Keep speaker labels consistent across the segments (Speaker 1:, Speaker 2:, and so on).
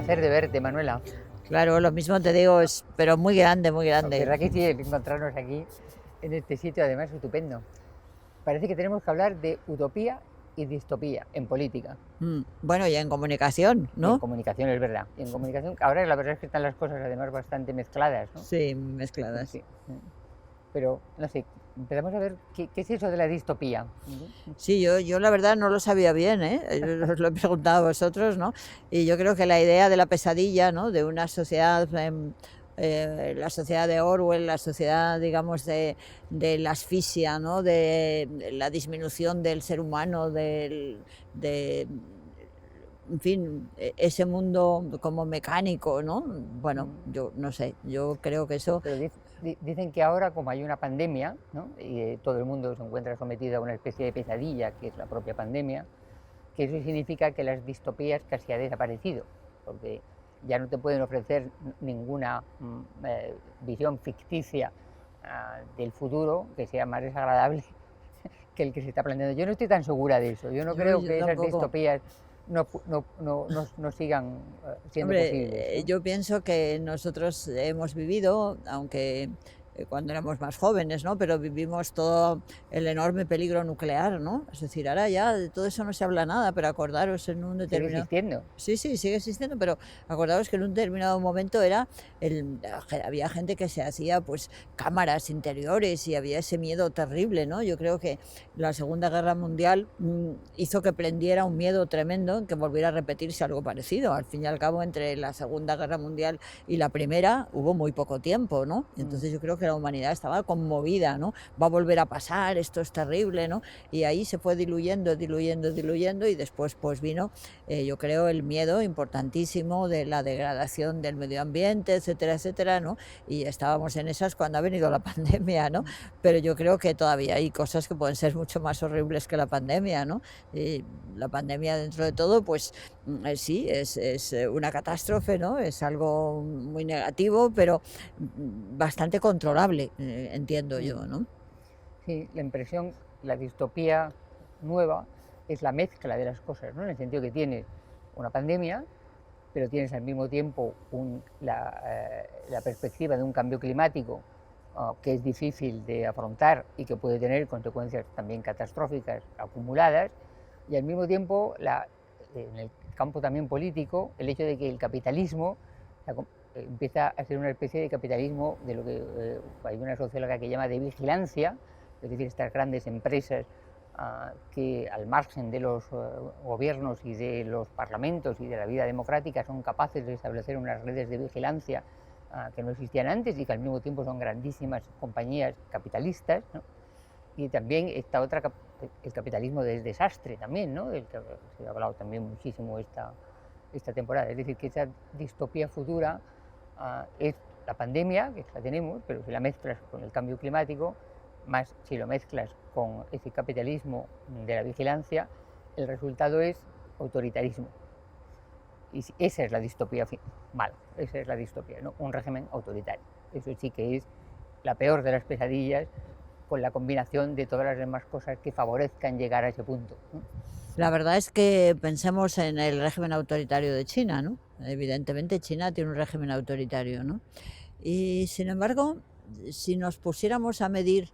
Speaker 1: placer de verte, Manuela.
Speaker 2: Claro, lo mismo te digo, pero muy grande, muy
Speaker 1: La
Speaker 2: grande.
Speaker 1: verdad que sí, el encontrarnos aquí, en este sitio, además, estupendo. Parece que tenemos que hablar de utopía y distopía en política.
Speaker 2: Bueno, y en comunicación,
Speaker 1: Y en
Speaker 2: ¿no?
Speaker 1: comunicación, es verdad. Y en comunicación, ahora la verdad es que están las cosas además bastante mezcladas, ¿no?
Speaker 2: Sí, mezcladas.
Speaker 1: Sí. Pero, no sé, empezamos a ver qué es eso de la distopía.
Speaker 2: Sí, yo la verdad no lo sabía bien, ¿eh? Yo os lo he preguntado a vosotros, ¿no? Y yo creo que la idea de la pesadilla, ¿no? De una sociedad, la sociedad de Orwell, la sociedad, digamos, de la asfixia, ¿no? De la disminución del ser humano, de, en fin, ese mundo como mecánico, ¿no? Bueno, yo no sé, yo creo que eso.
Speaker 1: Pero dicen que ahora, como hay una pandemia, ¿no? Y todo el mundo se encuentra sometido a una especie de pesadilla, que es la propia pandemia, que eso significa que las distopías casi han desaparecido, porque ya no te pueden ofrecer ninguna visión ficticia del futuro que sea más desagradable que el que se está planteando. Yo no estoy tan segura de eso. Yo no creo
Speaker 2: Yo
Speaker 1: que esas
Speaker 2: tampoco.
Speaker 1: distopías no sigan siendo posibles,
Speaker 2: Hombre,
Speaker 1: ¿no?
Speaker 2: yo pienso que nosotros hemos vivido, aunque cuando éramos más jóvenes, ¿no? Pero vivimos todo el enorme peligro nuclear, ¿no? Es decir, ahora ya de todo eso no se habla nada, pero acordaros en un
Speaker 1: Sigue
Speaker 2: determinado.
Speaker 1: existiendo.
Speaker 2: Sí, sí, sigue existiendo, pero acordaros que en un determinado momento había gente que se hacía pues cámaras interiores y había ese miedo terrible, ¿no? Yo creo que la Segunda Guerra Mundial hizo que prendiera un miedo tremendo en que volviera a repetirse algo parecido. Al fin y al cabo, entre la Segunda Guerra Mundial y la Primera hubo muy poco tiempo, ¿no? Entonces yo creo que la humanidad estaba conmovida, ¿no? Va a volver a pasar, esto es terrible, ¿no? Y ahí se fue diluyendo, diluyendo, diluyendo y después pues vino, yo creo, el miedo importantísimo de la degradación del medio ambiente, etcétera, etcétera, ¿no? Y estábamos en esas cuando ha venido la pandemia, ¿no? Pero yo creo que todavía hay cosas que pueden ser mucho más horribles que la pandemia, ¿no? La pandemia, dentro de todo, pues sí, es una catástrofe, ¿no? Es algo muy negativo, pero bastante controlable, entiendo yo, ¿no?
Speaker 1: Sí, la impresión, la distopía nueva es la mezcla de las cosas, ¿no? En el sentido que tienes una pandemia, pero tienes al mismo tiempo la perspectiva de un cambio climático que es difícil de afrontar y que puede tener consecuencias también catastróficas acumuladas, y al mismo tiempo en el campo también político, el hecho de que el capitalismo empieza a ser una especie de capitalismo de lo que hay una socióloga que llama de vigilancia, es decir, estas grandes empresas que al margen de los gobiernos y de los parlamentos y de la vida democrática son capaces de establecer unas redes de vigilancia que no existían antes y que al mismo tiempo son grandísimas compañías capitalistas, ¿no? Y también esta otra, el capitalismo del desastre también, ¿no? Del que se ha hablado también muchísimo esta temporada. Es decir, que esa distopía futura es la pandemia, que la tenemos, pero si la mezclas con el cambio climático, más si lo mezclas con ese capitalismo de la vigilancia, el resultado es autoritarismo. Y esa es la distopía mala, esa es la distopía, ¿no? Un régimen autoritario. Eso sí que es la peor de las pesadillas, con la combinación de todas las demás cosas que favorezcan llegar a ese punto, ¿no?
Speaker 2: La verdad es que pensemos en el régimen autoritario de China, ¿no? Evidentemente China tiene un régimen autoritario, ¿no? Y sin embargo, si nos pusiéramos a medir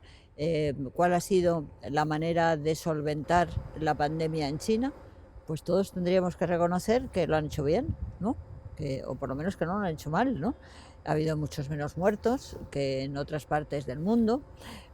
Speaker 2: cuál ha sido la manera de solventar la pandemia en China, pues todos tendríamos que reconocer que lo han hecho bien, ¿no? O por lo menos que no lo han hecho mal, ¿no? Ha habido muchos menos muertos que en otras partes del mundo,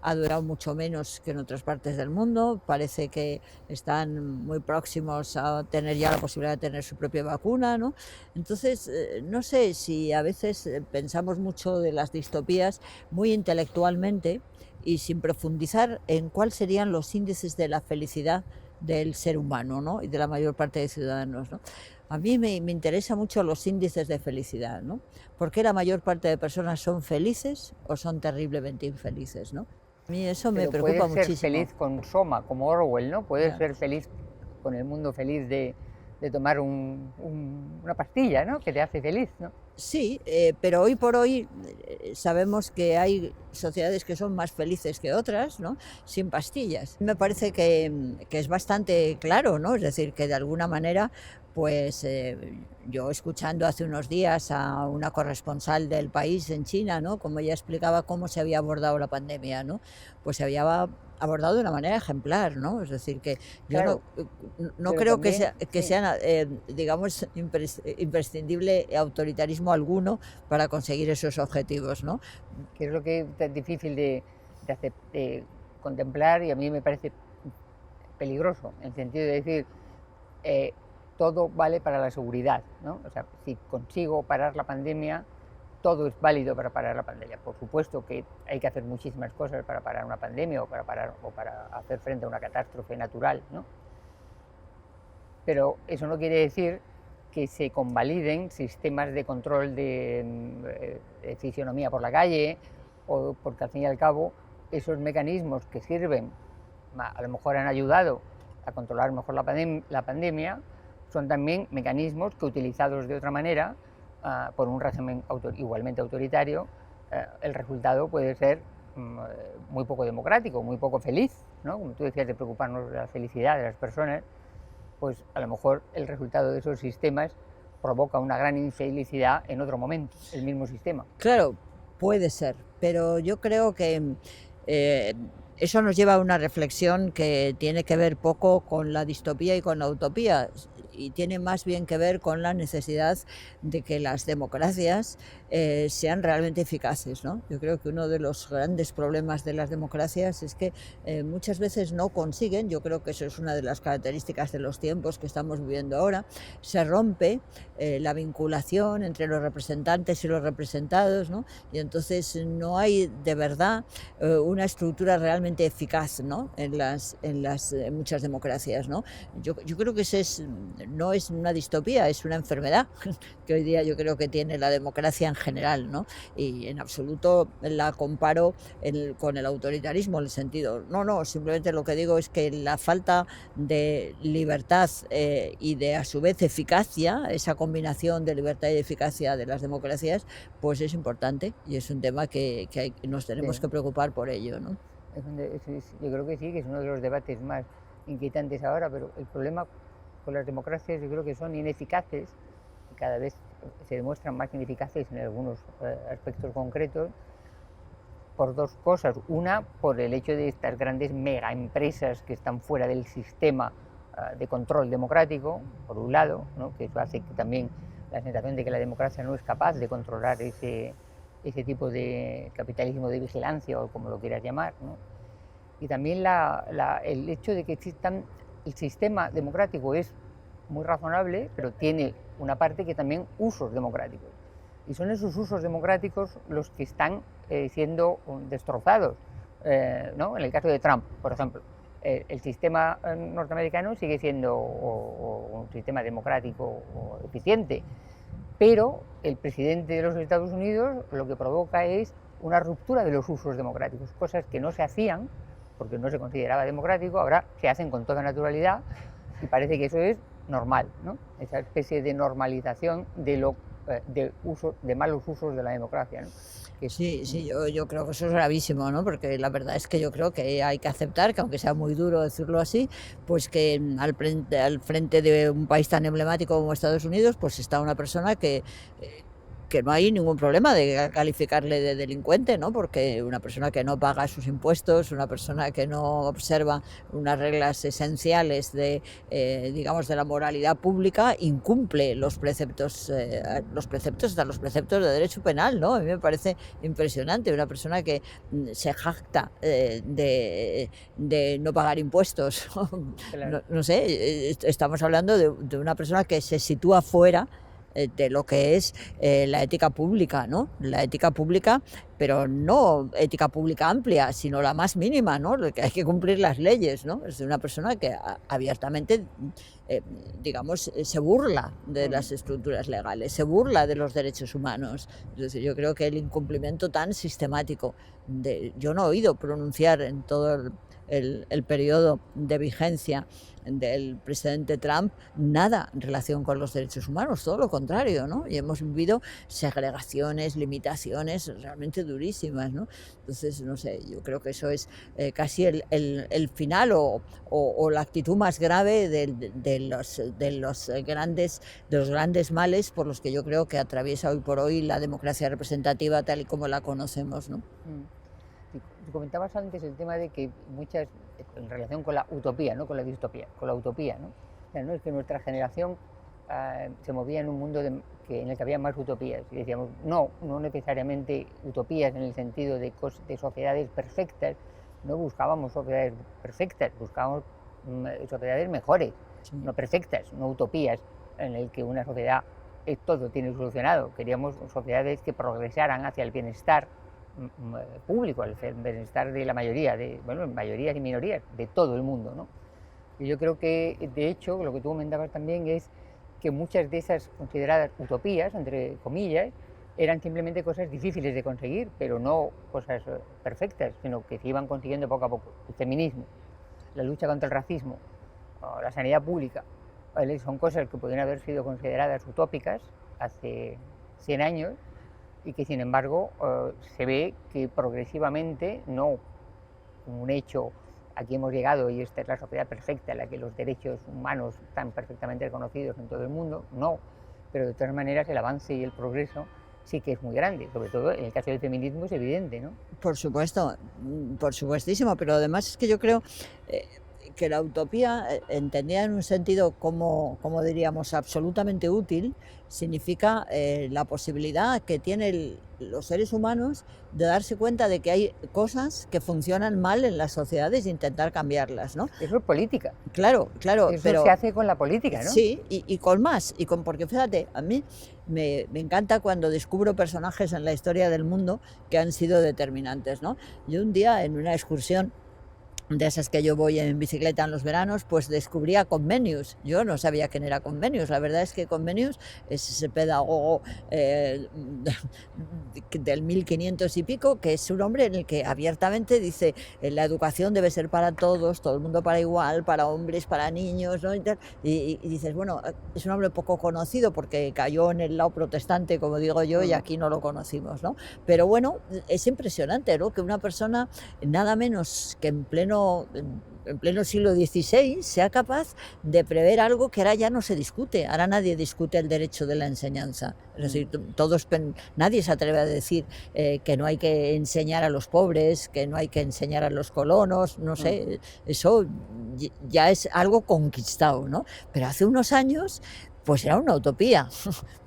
Speaker 2: ha durado mucho menos que en otras partes del mundo, parece que están muy próximos a tener ya la posibilidad de tener su propia vacuna, ¿no? Entonces, no sé si a veces pensamos mucho de las distopías muy intelectualmente y sin profundizar en cuáles serían los índices de la felicidad del ser humano, ¿no? Y de la mayor parte de ciudadanos, ¿no? A mí me interesa mucho los índices de felicidad, ¿no? ¿Por qué la mayor parte de personas son felices o son terriblemente infelices, ¿no? A mí eso me
Speaker 1: Pero
Speaker 2: preocupa
Speaker 1: puedes ser
Speaker 2: muchísimo.
Speaker 1: feliz con Soma, como Orwell, ¿no? Puedes
Speaker 2: Ya.
Speaker 1: ser feliz con el mundo feliz de tomar una pastilla, ¿no? Que te hace feliz, ¿no?
Speaker 2: Sí, pero hoy por hoy sabemos que hay sociedades que son más felices que otras, ¿no? Sin pastillas. Me parece que es bastante claro, ¿no? Es decir, que de alguna manera Pues yo escuchando hace unos días a una corresponsal del país en China, ¿no? Como ella explicaba cómo se había abordado la pandemia, ¿no? Pues se había abordado de una manera ejemplar, ¿no? Es decir, que yo
Speaker 1: Claro,
Speaker 2: no
Speaker 1: pero
Speaker 2: creo que
Speaker 1: también,
Speaker 2: sea, que
Speaker 1: sí,
Speaker 2: sea digamos, imprescindible autoritarismo alguno para conseguir esos objetivos, ¿no?
Speaker 1: que es lo que es difícil de contemplar y a mí me parece peligroso, en el sentido de decir, eh, todo vale para la seguridad, ¿no? O sea, si consigo parar la pandemia, todo es válido para parar la pandemia. Por supuesto que hay que hacer muchísimas cosas para parar una pandemia o para hacer frente a una catástrofe natural, ¿no? Pero eso no quiere decir que se convaliden sistemas de control de fisionomía por la calle, o porque al fin y al cabo esos mecanismos que sirven, a lo mejor han ayudado a controlar mejor la pandemia, son también mecanismos que utilizados de otra manera, por un régimen igualmente autoritario, el resultado puede ser muy poco democrático, muy poco feliz, ¿no? Como tú decías, de preocuparnos de la felicidad de las personas, pues a lo mejor el resultado de esos sistemas provoca una gran infelicidad en otro momento, el mismo sistema.
Speaker 2: Claro, puede ser, pero yo creo que eh, eso nos lleva a una reflexión que tiene que ver poco con la distopía y con la utopía, y tiene más bien que ver con la necesidad de que las democracias sean realmente eficaces, ¿no? Yo creo que uno de los grandes problemas de las democracias es que muchas veces no consiguen, yo creo que eso es una de las características de los tiempos que estamos viviendo ahora, se rompe la vinculación entre los representantes y los representados, ¿no? Y entonces no hay de verdad una estructura realmente eficaz, ¿no? En muchas democracias, ¿no? Yo creo que no es una distopía, es una enfermedad que hoy día yo creo que tiene la democracia en general, ¿no? Y en absoluto la comparo con el autoritarismo en el sentido, no, simplemente lo que digo es que la falta de libertad y de a su vez eficacia, esa combinación de libertad y eficacia de las democracias, pues es importante y es un tema que nos tenemos
Speaker 1: Sí.
Speaker 2: que preocupar por ello, ¿no?
Speaker 1: Yo creo que sí, que es uno de los debates más inquietantes ahora, pero el problema con las democracias yo creo que son ineficaces, y cada vez se demuestran más ineficaces en algunos aspectos concretos, por dos cosas. Una, por el hecho de estas grandes mega empresas que están fuera del sistema de control democrático, por un lado, ¿no? Que eso hace que también la sensación de que la democracia no es capaz de controlar ese tipo de capitalismo de vigilancia, o como lo quieras llamar, ¿no? Y también el hecho de que el sistema democrático es muy razonable, pero tiene una parte que también usos democráticos. Y son esos usos democráticos los que están siendo destrozados, ¿no? En el caso de Trump, por ejemplo. El sistema norteamericano sigue siendo un sistema democrático eficiente, pero el presidente de los Estados Unidos lo que provoca es una ruptura de los usos democráticos, cosas que no se hacían porque no se consideraba democrático, ahora se hacen con toda naturalidad y parece que eso es normal, ¿no? Esa especie de normalización de malos usos de la democracia, ¿no?
Speaker 2: Sí, sí, yo creo que eso es gravísimo, ¿no? Porque la verdad es que yo creo que hay que aceptar que, aunque sea muy duro decirlo así, pues que al frente de un país tan emblemático como Estados Unidos, pues está una persona que no hay ningún problema de calificarle de delincuente, ¿no? Porque una persona que no paga sus impuestos, una persona que no observa unas reglas esenciales digamos, de la moralidad pública, incumple los preceptos, hasta los preceptos de derecho penal, ¿no? A mí me parece impresionante, una persona que se jacta de no pagar impuestos.
Speaker 1: Claro.
Speaker 2: No sé, estamos hablando de una persona que se sitúa fuera de lo que es la ética pública, ¿no? La ética pública, pero no ética pública amplia, sino la más mínima, ¿no? Lo que hay que cumplir las leyes, ¿no? Es una persona que abiertamente, eh, digamos, se burla de las estructuras legales, se burla de los derechos humanos. Es decir, yo creo que el incumplimiento tan sistemático yo no he oído pronunciar en todo el periodo de vigencia del presidente Trump, nada en relación con los derechos humanos, todo lo contrario, ¿no? Y hemos vivido segregaciones, limitaciones realmente durísimas, ¿no? Entonces, no sé, yo creo que eso es casi el final o la actitud más grave de los grandes males por los que yo creo que atraviesa hoy por hoy la democracia representativa tal y como la conocemos, ¿no?
Speaker 1: Tú comentabas antes el tema de que muchas, en relación con la utopía, no con la distopía, con la utopía, ¿no? O sea, no es que nuestra generación se movía en un mundo en el que había más utopías. Y decíamos, no necesariamente utopías en el sentido de sociedades perfectas, no buscábamos sociedades perfectas, buscábamos sociedades mejores, sí, no perfectas, no utopías en el que una sociedad todo tiene solucionado. Queríamos sociedades que progresaran hacia el bienestar público, el bienestar de la mayoría, mayorías y minorías, de todo el mundo, ¿no? Y yo creo que, de hecho, lo que tú comentabas también es que muchas de esas consideradas utopías, entre comillas, eran simplemente cosas difíciles de conseguir, pero no cosas perfectas, sino que se iban consiguiendo poco a poco. El feminismo, la lucha contra el racismo, la sanidad pública, ¿vale? Son cosas que podrían haber sido consideradas utópicas hace 100 años y que, sin embargo, se ve que progresivamente, no como un hecho, aquí hemos llegado y esta es la sociedad perfecta en la que los derechos humanos están perfectamente reconocidos en todo el mundo, no, pero de todas maneras el avance y el progreso sí que es muy grande, sobre todo en el caso del feminismo es evidente, ¿no?
Speaker 2: Por supuesto, por supuestísimo, pero además es que yo creo que la utopía, entendida en un sentido como diríamos, absolutamente útil, significa la posibilidad que tienen los seres humanos de darse cuenta de que hay cosas que funcionan mal en las sociedades e intentar cambiarlas, ¿no?
Speaker 1: Eso es política.
Speaker 2: Claro,
Speaker 1: eso pero se hace con la política, ¿no?
Speaker 2: Sí, y con más, porque fíjate, a mí me encanta cuando descubro personajes en la historia del mundo que han sido determinantes, ¿no? Yo un día en una excursión de esas que yo voy en bicicleta en los veranos, pues descubrí a Comenius. Yo no sabía quién era Comenius. La verdad es que Comenius es ese pedagogo del 1500 y pico, que es un hombre en el que abiertamente dice la educación debe ser para todos, todo el mundo para igual, para hombres, para niños, ¿no? Y dices, bueno, es un hombre poco conocido porque cayó en el lado protestante, como digo yo, y aquí no lo conocimos, ¿no? Pero bueno, es impresionante, ¿no? Que una persona nada menos que en pleno siglo XVI sea capaz de prever algo que ahora ya no se discute. Ahora nadie discute el derecho de la enseñanza. Es decir, nadie se atreve a decir que no hay que enseñar a los pobres, que no hay que enseñar a los colonos, no sé, eso ya es algo conquistado, ¿no? Pero hace unos años pues era una utopía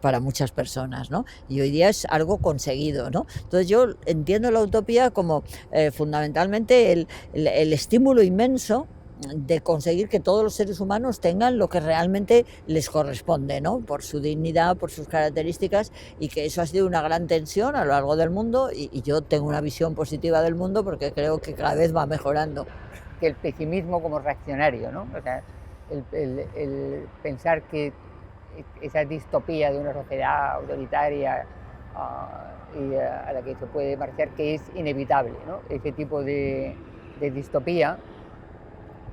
Speaker 2: para muchas personas, ¿no? Y hoy día es algo conseguido, ¿no? Entonces yo entiendo la utopía como fundamentalmente el estímulo inmenso de conseguir que todos los seres humanos tengan lo que realmente les corresponde, ¿no? Por su dignidad, por sus características, y que eso ha sido una gran tensión a lo largo del mundo y yo tengo una visión positiva del mundo porque creo que cada vez va mejorando.
Speaker 1: Que el pesimismo como reaccionario, ¿no? O sea, el pensar que esa distopía de una sociedad autoritaria y a la que se puede marchar, que es inevitable, ¿no? Ese tipo de distopía,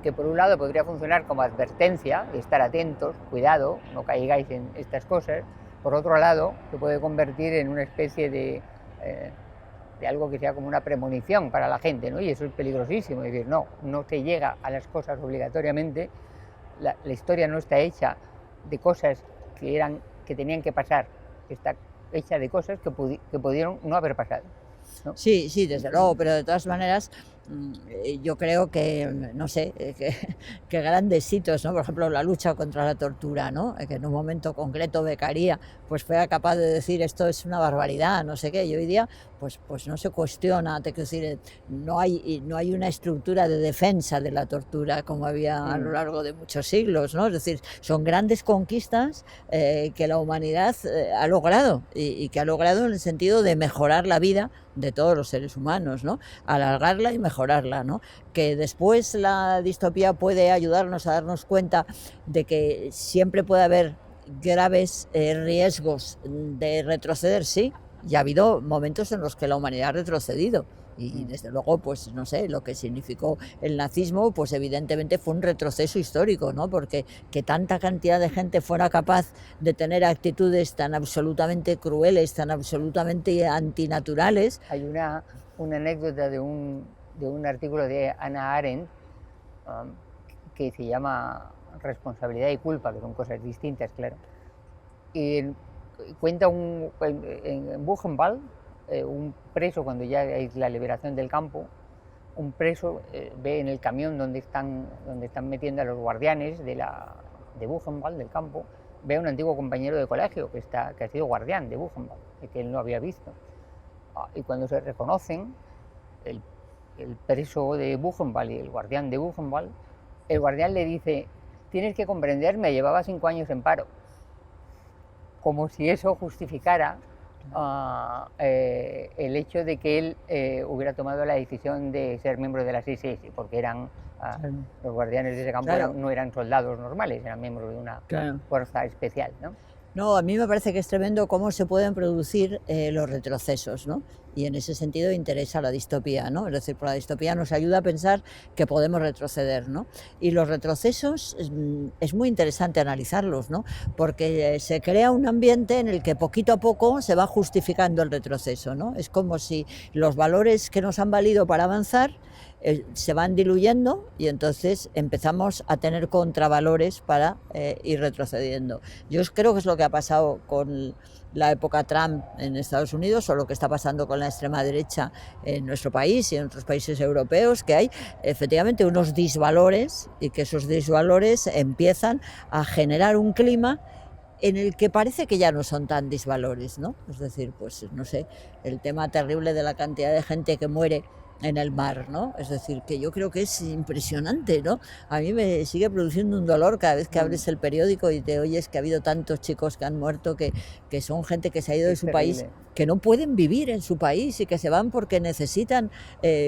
Speaker 1: que por un lado podría funcionar como advertencia de estar atentos, cuidado, no caigáis en estas cosas, por otro lado se puede convertir en una especie de algo que sea como una premonición para la gente, ¿no? Y eso es peligrosísimo, es decir, no se llega a las cosas obligatoriamente, la historia no está hecha de cosas que tenían que pasar, está hecha de cosas que pudieron no haber pasado, ¿no?
Speaker 2: Sí, desde luego, pero de todas maneras yo creo que, no sé, que grandes hitos, ¿no? Por ejemplo, la lucha contra la tortura, ¿no? Que en un momento concreto Beccaria pues fuera capaz de decir esto es una barbaridad, no sé qué, y hoy día pues no se cuestiona, te quiero decir, no hay una estructura de defensa de la tortura como había a lo largo de muchos siglos, ¿no? Es decir, son grandes conquistas que la humanidad ha logrado y que ha logrado en el sentido de mejorar la vida de todos los seres humanos, ¿no? Alargarla y mejorarla, ¿no? Que después la distopía puede ayudarnos a darnos cuenta de que siempre puede haber graves riesgos de retroceder, sí, y ha habido momentos en los que la humanidad ha retrocedido Y desde luego, pues no sé, lo que significó el nazismo, pues evidentemente fue un retroceso histórico, ¿no? Porque que tanta cantidad de gente fuera capaz de tener actitudes tan absolutamente crueles, tan absolutamente antinaturales.
Speaker 1: Hay una anécdota de un artículo de Hannah Arendt um, que se llama Responsabilidad y culpa, que son cosas distintas, claro. Y cuenta en Buchenwald, un preso, cuando ya es la liberación del campo, un preso ve en el camión donde están metiendo a los guardianes de Buchenwald, del campo, ve a un antiguo compañero de colegio que ha sido guardián de Buchenwald y que él no había visto. Y cuando se reconocen, el preso de Buchenwald y el guardián de Buchenwald, el guardián le dice: tienes que comprenderme, llevaba 5 años en paro. Como si eso justificara el hecho de que él hubiera tomado la decisión de ser miembro de la SS, porque los guardianes de ese campo no eran soldados normales, eran miembros de una fuerza especial, ¿no?
Speaker 2: No, a mí me parece que es tremendo cómo se pueden producir los retrocesos, ¿no? Y en ese sentido interesa la distopía, ¿no? Es decir, por la distopía nos ayuda a pensar que podemos retroceder, ¿no? Y los retrocesos es muy interesante analizarlos, ¿no? Porque se crea un ambiente en el que poquito a poco se va justificando el retroceso, ¿no? Es como si los valores que nos han valido para avanzar se van diluyendo y entonces empezamos a tener contravalores para ir retrocediendo. Yo creo que es lo que ha pasado con la época Trump en Estados Unidos o lo que está pasando con la extrema derecha en nuestro país y en otros países europeos, que hay efectivamente unos disvalores y que esos disvalores empiezan a generar un clima en el que parece que ya no son tan disvalores, ¿no? Es decir, pues no sé, el tema terrible de la cantidad de gente que muere en el mar, ¿no? Es decir, que yo creo que es impresionante, ¿no? A mí me sigue produciendo un dolor cada vez que abres el periódico y te oyes que ha habido tantos chicos que han muerto, que son gente que se ha ido de su país, que no pueden vivir en su país y que se van porque necesitan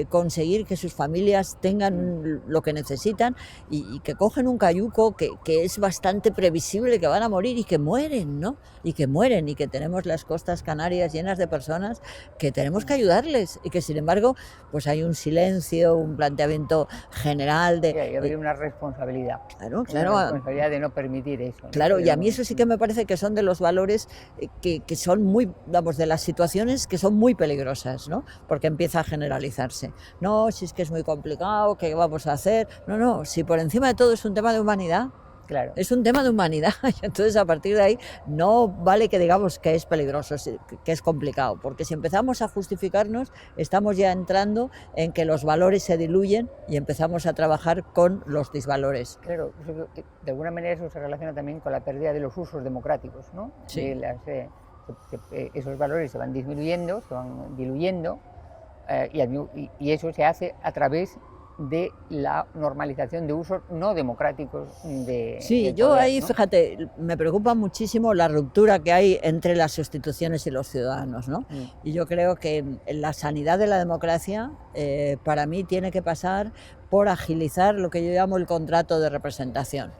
Speaker 2: conseguir que sus familias tengan lo que necesitan y que cogen un cayuco que es bastante previsible que van a morir y que mueren, ¿no? Y que mueren y que tenemos las costas canarias llenas de personas que tenemos que ayudarles y que sin embargo pues hay un silencio, un planteamiento general de...
Speaker 1: Sí, habría una responsabilidad.
Speaker 2: Claro.
Speaker 1: Una responsabilidad de no permitir eso, ¿no?
Speaker 2: Claro, y a mí eso sí que me parece que son de los valores que son muy, vamos, de las situaciones que son muy peligrosas, ¿no? Porque empieza a generalizarse. No, si es que es muy complicado, ¿qué vamos a hacer? No, si por encima de todo es un tema de humanidad.
Speaker 1: Claro.
Speaker 2: Es un tema de humanidad, entonces a partir de ahí no vale que digamos que es peligroso, que es complicado, porque si empezamos a justificarnos estamos ya entrando en que los valores se diluyen y empezamos a trabajar con los disvalores.
Speaker 1: Claro, de alguna manera eso se relaciona también con la pérdida de los usos democráticos, ¿no?
Speaker 2: Sí.
Speaker 1: Esos valores se van disminuyendo, se van diluyendo y eso se hace a través de la normalización de usos no democráticos de...
Speaker 2: Sí, yo poder, ahí, ¿no? Fíjate, me preocupa muchísimo la ruptura que hay entre las instituciones y los ciudadanos, ¿no? Y yo creo que la sanidad de la democracia para mí tiene que pasar por agilizar lo que yo llamo el contrato de representación.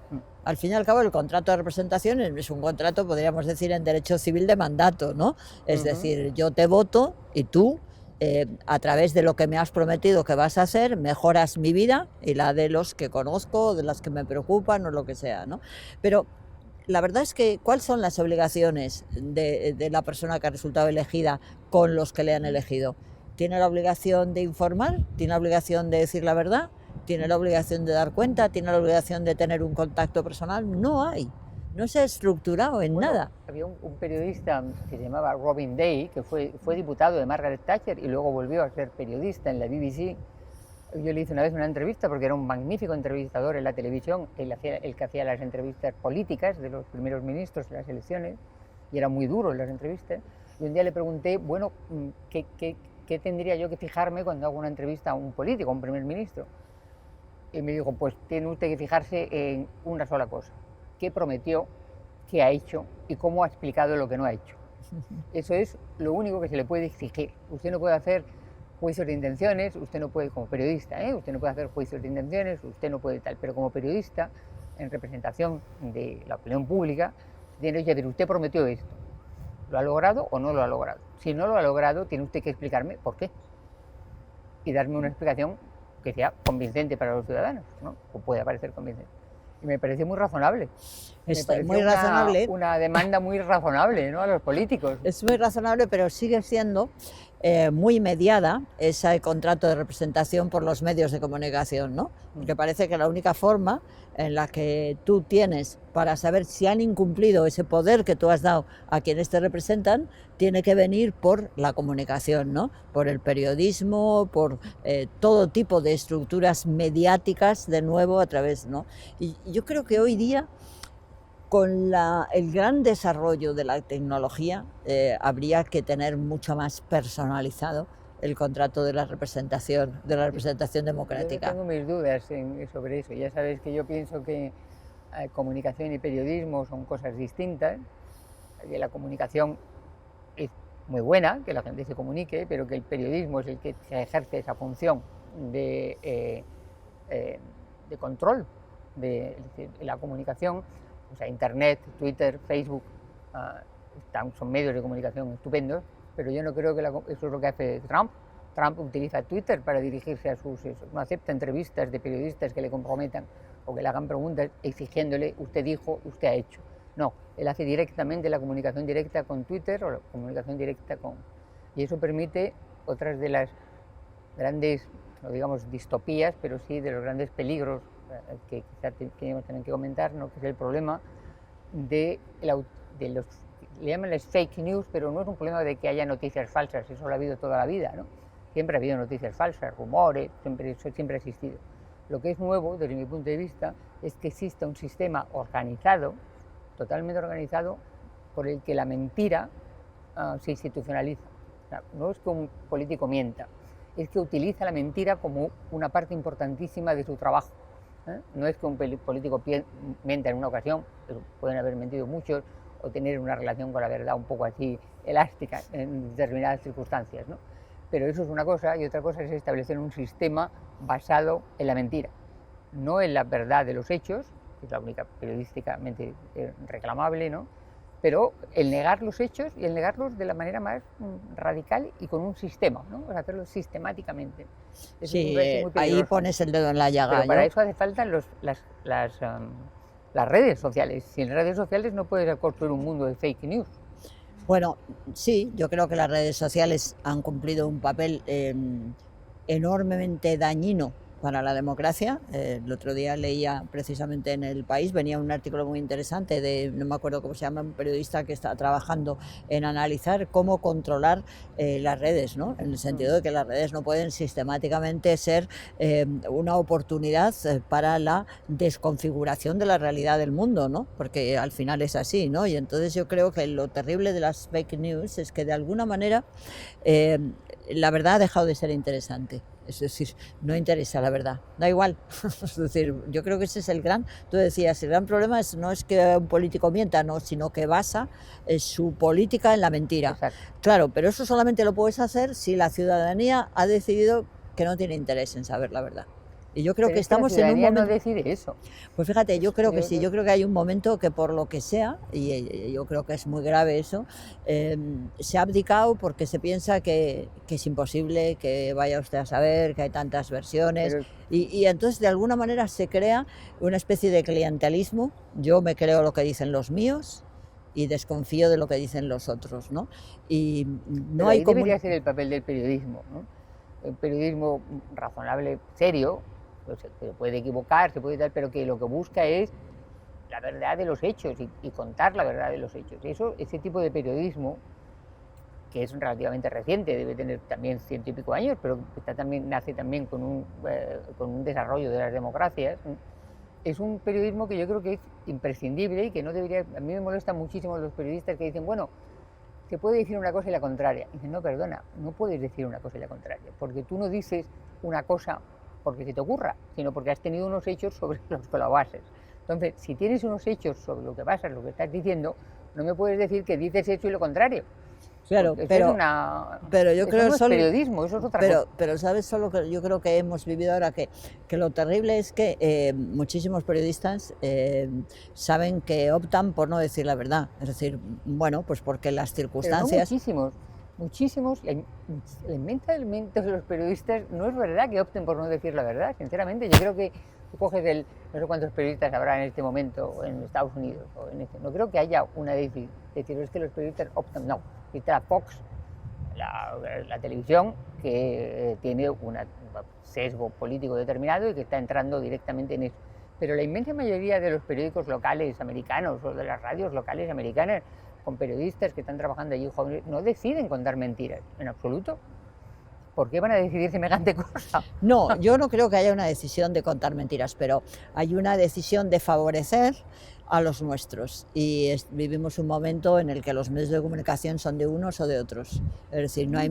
Speaker 2: Al fin y al cabo, el contrato de representación es un contrato, podríamos decir, en derecho civil de mandato, ¿no? Es decir, yo te voto y tú, a través de lo que me has prometido que vas a hacer, mejoras mi vida y la de los que conozco, de las que me preocupan o lo que sea, ¿no? Pero la verdad es que, ¿cuáles son las obligaciones de la persona que ha resultado elegida con los que le han elegido? ¿Tiene la obligación de informar? ¿Tiene la obligación de decir la verdad? ¿Tiene la obligación de dar cuenta? ¿Tiene la obligación de tener un contacto personal? No hay. No se ha estructurado en nada.
Speaker 1: Había un periodista que se llamaba Robin Day, que fue diputado de Margaret Thatcher y luego volvió a ser periodista en la BBC. Yo le hice una vez una entrevista porque era un magnífico entrevistador en la televisión, el que hacía las entrevistas políticas de los primeros ministros de las elecciones, y era muy duro en las entrevistas. Y un día le pregunté, bueno, ¿qué tendría yo que fijarme cuando hago una entrevista a un político, a un primer ministro? Y me dijo, pues tiene usted que fijarse en una sola cosa: qué prometió, qué ha hecho y cómo ha explicado lo que no ha hecho. Eso es lo único que se le puede exigir. Usted no puede hacer juicios de intenciones, usted no puede, como periodista, usted no puede hacer juicios de intenciones, usted no puede tal, pero como periodista, en representación de la opinión pública, tiene que decir, usted prometió esto, ¿lo ha logrado o no lo ha logrado? Si no lo ha logrado, tiene usted que explicarme por qué. y darme una explicación que sea convincente para los ciudadanos, ¿no? O pueda parecer convincente. Y me parece muy razonable.
Speaker 2: Es
Speaker 1: Me
Speaker 2: muy
Speaker 1: pareció
Speaker 2: razonable.
Speaker 1: una demanda muy razonable, ¿no?, a los políticos.
Speaker 2: Es muy razonable, pero sigue siendo muy mediada ese contrato de representación por los medios de comunicación, ¿no? Porque parece que la única forma en la que tú tienes para saber si han incumplido ese poder que tú has dado a quienes te representan tiene que venir por la comunicación, ¿no? Por el periodismo, por todo tipo de estructuras mediáticas, de nuevo, a través, ¿no? Y yo creo que hoy día, con el gran desarrollo de la tecnología, habría que tener mucho más personalizado el contrato de la representación democrática.
Speaker 1: Yo tengo mis dudas sobre eso. Ya sabes que yo pienso que comunicación y periodismo son cosas distintas, que la comunicación es muy buena, que la gente se comunique, pero que el periodismo es el que ejerce esa función de control de la comunicación. O sea, Internet, Twitter, Facebook, son medios de comunicación estupendos, pero yo no creo que eso es lo que hace Trump. Trump utiliza Twitter para dirigirse a no acepta entrevistas de periodistas que le comprometan o que le hagan preguntas exigiéndole, usted dijo, usted ha hecho. No, él hace directamente la comunicación directa con Twitter o la comunicación directa con... Y eso permite otras de las grandes, no digamos distopías, pero sí de los grandes peligros que quizás tenemos también que comentar, ¿no?, que es el problema de los, le llaman las fake news, pero no es un problema de que haya noticias falsas, eso lo ha habido toda la vida, ¿no? Siempre ha habido noticias falsas, rumores, eso siempre ha existido. Lo que es nuevo, desde mi punto de vista, es que exista un sistema organizado, totalmente organizado, por el que la mentira se institucionaliza. O sea, no es que un político mienta, es que utiliza la mentira como una parte importantísima de su trabajo. No es que un político mienta en una ocasión, pero pueden haber mentido muchos, o tener una relación con la verdad un poco así elástica en determinadas circunstancias, ¿no? Pero eso es una cosa, y otra cosa es establecer un sistema basado en la mentira, no en la verdad de los hechos, que es la única periodísticamente reclamable, ¿no?, pero el negar los hechos y el negarlos de la manera más radical y con un sistema, ¿no? O sea, hacerlo sistemáticamente. Eso
Speaker 2: sí, ahí pones el dedo en la llaga.
Speaker 1: Pero para eso hace falta las redes sociales. Sin redes sociales no puedes construir un mundo de fake news.
Speaker 2: Bueno, sí, yo creo que las redes sociales han cumplido un papel enormemente dañino para la democracia. El otro día leía precisamente en El País, venía un artículo muy interesante de, no me acuerdo cómo se llama, un periodista que está trabajando en analizar cómo controlar las redes, ¿no? En el sentido de que las redes no pueden sistemáticamente ser una oportunidad para la desconfiguración de la realidad del mundo, ¿no? Porque al final es así, ¿no? Y entonces yo creo que lo terrible de las fake news es que de alguna manera la verdad ha dejado de ser interesante. Es decir, no interesa la verdad, da igual. Es decir, yo creo que ese es tú decías, el gran problema no es que un político mienta, no, sino que basa su política en la mentira.
Speaker 1: Exacto.
Speaker 2: Claro, pero eso solamente lo puedes hacer si la ciudadanía ha decidido que no tiene interés en saber la verdad. Y yo creo que estamos en un momento...
Speaker 1: no decide eso.
Speaker 2: Pues fíjate, yo creo que sí, yo creo que hay un momento que por lo que sea, y yo creo que es muy grave eso, se ha abdicado porque se piensa que es imposible, que vaya usted a saber, que hay tantas versiones, y entonces de alguna manera se crea una especie de clientelismo. Yo me creo lo que dicen los míos y desconfío de lo que dicen los otros, ¿no? Y no hay como...
Speaker 1: debería ser el papel del periodismo, ¿no? El periodismo razonable, serio, pues se puede equivocar, se puede tal, pero que lo que busca es la verdad de los hechos y contar la verdad de los hechos. Ese tipo de periodismo, que es relativamente reciente, debe tener también 100 y pico años, pero nace también con un desarrollo de las democracias, es un periodismo que yo creo que es imprescindible y que no debería... A mí me molestan muchísimo los periodistas que dicen, bueno, se puede decir una cosa y la contraria. Y dicen, no, perdona, no puedes decir una cosa y la contraria, porque tú no dices una cosa porque se te ocurra, sino porque has tenido unos hechos sobre los que lo bases. Entonces, si tienes unos hechos sobre lo que basas, lo que estás diciendo, no me puedes decir que dices eso y lo contrario.
Speaker 2: Claro, pero yo creo
Speaker 1: que no es periodismo, eso es otra cosa.
Speaker 2: Pero sabes, solo que yo creo que hemos vivido ahora que lo terrible es que muchísimos periodistas saben que optan por no decir la verdad. Es decir, bueno, pues porque las circunstancias...
Speaker 1: Pero no muchísimos. muchísimos, la inmensa de los periodistas, no es verdad que opten por no decir la verdad, sinceramente. Yo creo que tú coges no sé cuántos periodistas habrá en este momento en Estados Unidos, no creo que haya una decisión, es que los periodistas optan, no. Está Fox, la televisión, que tiene un sesgo político determinado y que está entrando directamente en eso. Pero la inmensa mayoría de los periódicos locales americanos o de las radios locales americanas, con periodistas que están trabajando allí jóvenes, no deciden contar mentiras, en absoluto. ¿Por qué van a decidir semejante cosa?
Speaker 2: No, yo no creo que haya una decisión de contar mentiras, pero hay una decisión de favorecer a los nuestros. Y vivimos un momento en el que los medios de comunicación son de unos o de otros. Es decir, no hay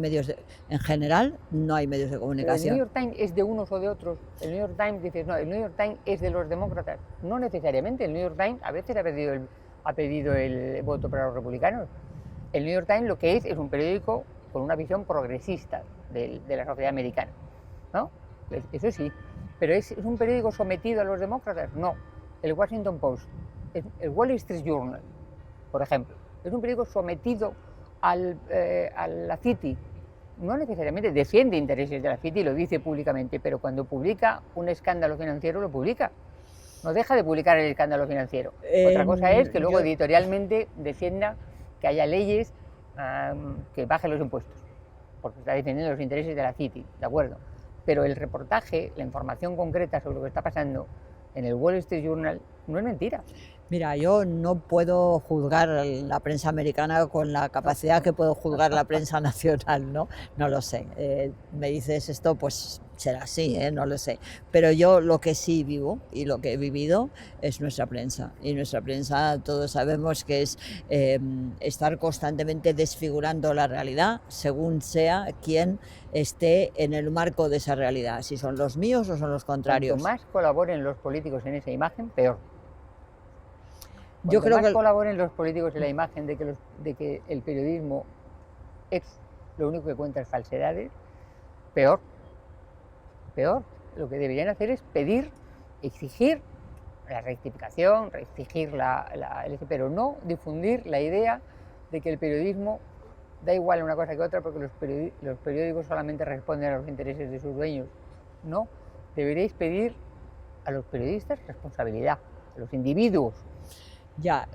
Speaker 2: en general, no hay medios de comunicación.
Speaker 1: ¿El New York Times es de unos o de otros? El New York Times, dices, no, el New York Times es de los demócratas. No necesariamente. El New York Times a veces ha pedido el voto para los republicanos. El New York Times lo que es un periódico con una visión progresista de la sociedad americana, ¿no? Eso sí. ¿Pero es un periódico sometido a los demócratas? No. El Washington Post, el Wall Street Journal, por ejemplo, es un periódico sometido a la City. No necesariamente defiende intereses de la City, lo dice públicamente, pero cuando publica un escándalo financiero, lo publica. No deja de publicar el escándalo financiero. Otra cosa es que luego editorialmente defienda que haya leyes que bajen los impuestos, porque está defendiendo los intereses de la City, ¿de acuerdo? Pero el reportaje, la información concreta sobre lo que está pasando en el Wall Street Journal no es mentira.
Speaker 2: Mira, yo no puedo juzgar la prensa americana con la capacidad que puedo juzgar la prensa nacional, ¿no? No lo sé. Me dices esto, pues será así, no lo sé. Pero yo lo que sí vivo y lo que he vivido es nuestra prensa. Y nuestra prensa, todos sabemos que es estar constantemente desfigurando la realidad según sea quien esté en el marco de esa realidad, si son los míos o son los contrarios.
Speaker 1: Cuanto más colaboren los políticos en esa imagen, peor.
Speaker 2: Yo creo
Speaker 1: que colaboren los políticos en la imagen de que el periodismo es lo único que cuenta es falsedades, peor. Lo que deberían hacer es pedir, exigir la rectificación, exigir pero no difundir la idea de que el periodismo da igual una cosa que otra porque los periódicos solamente responden a los intereses de sus dueños. No, deberíais pedir a los periodistas responsabilidad, a los individuos.
Speaker 2: Ya,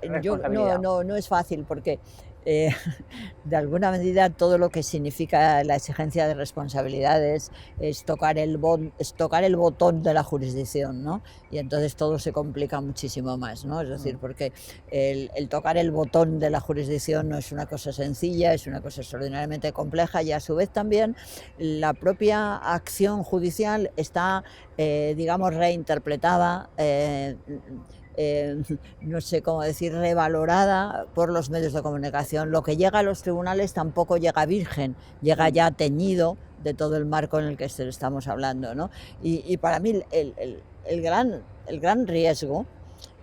Speaker 2: no es fácil porque de alguna medida todo lo que significa la exigencia de responsabilidades es tocar el botón de la jurisdicción, ¿no? Y entonces todo se complica muchísimo más, ¿no? Es decir, porque el tocar el botón de la jurisdicción no es una cosa sencilla, es una cosa extraordinariamente compleja y a su vez también la propia acción judicial está, digamos, reinterpretada, no sé cómo decir, revalorada por los medios de comunicación. Lo que llega a los tribunales tampoco llega virgen, llega ya teñido de todo el marco en el que estamos hablando, ¿no? Y para mí el gran riesgo,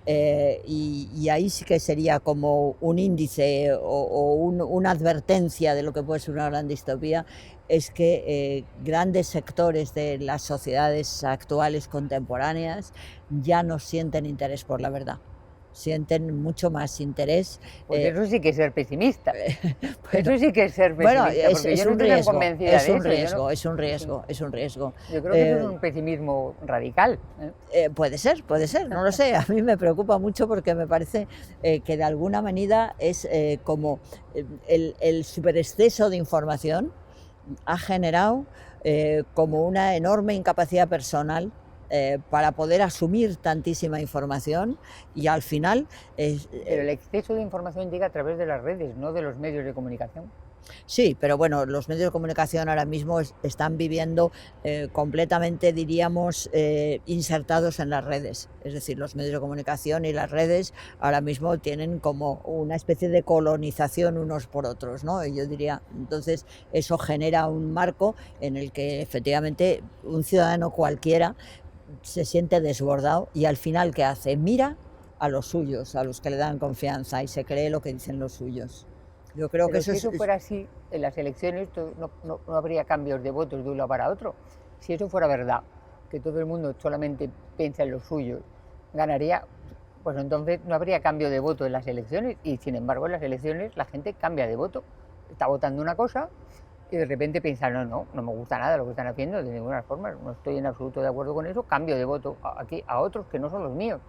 Speaker 2: y ahí sí que sería como un índice o una advertencia de lo que puede ser una gran distopía, es que grandes sectores de las sociedades actuales contemporáneas ya no sienten interés por la verdad, sienten mucho más interés.
Speaker 1: Pues eso sí que es ser pesimista. Bueno, eso sí que es ser pesimista.
Speaker 2: Bueno, es un riesgo, es un riesgo.
Speaker 1: Yo creo que eso es un pesimismo radical.
Speaker 2: Puede ser, no lo sé. A mí me preocupa mucho porque me parece que de alguna manera es como el superexceso de información ha generado como una enorme incapacidad personal para poder asumir tantísima información y al final...
Speaker 1: Pero el exceso de información llega a través de las redes, no de los medios de comunicación.
Speaker 2: Sí, pero bueno, los medios de comunicación ahora mismo están viviendo completamente, diríamos, insertados en las redes. Es decir, los medios de comunicación y las redes ahora mismo tienen como una especie de colonización unos por otros, ¿no? Y yo diría, entonces eso genera un marco en el que efectivamente un ciudadano cualquiera se siente desbordado y al final, ¿qué hace? Mira a los suyos, a los que le dan confianza y se cree lo que dicen los suyos. Yo creo que
Speaker 1: si eso fuera así, en las elecciones no habría cambios de votos de un lado para otro. Si eso fuera verdad, que todo el mundo solamente piensa en los suyos, ganaría, pues entonces no habría cambio de voto en las elecciones y sin embargo en las elecciones la gente cambia de voto está votando una cosa y de repente piensa, no me gusta nada lo que están haciendo, de ninguna forma, no estoy en absoluto de acuerdo con eso, cambio de voto aquí a otros que no son los míos,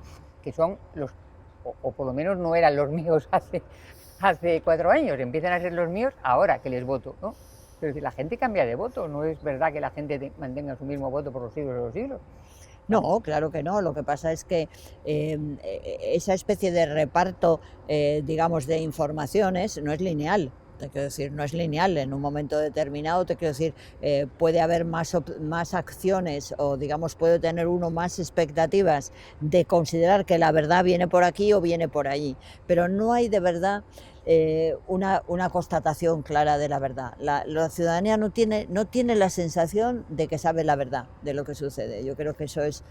Speaker 1: que son los, o por lo menos no eran los míos hace 4 años, empiezan a ser los míos ahora que les voto, ¿no? Pero si la gente cambia de voto, no es verdad que la gente mantenga su mismo voto por los siglos de los siglos.
Speaker 2: No, claro que no. Lo que pasa es que esa especie de reparto, digamos, de informaciones no es lineal. Te quiero decir, no es lineal. En un momento determinado, te quiero decir, puede haber más acciones o, digamos, puede tener uno más expectativas de considerar que la verdad viene por aquí o viene por allí. Pero no hay de verdad una constatación clara de la verdad. La ciudadanía no tiene la sensación de que sabe la verdad de lo que sucede. Yo creo que eso es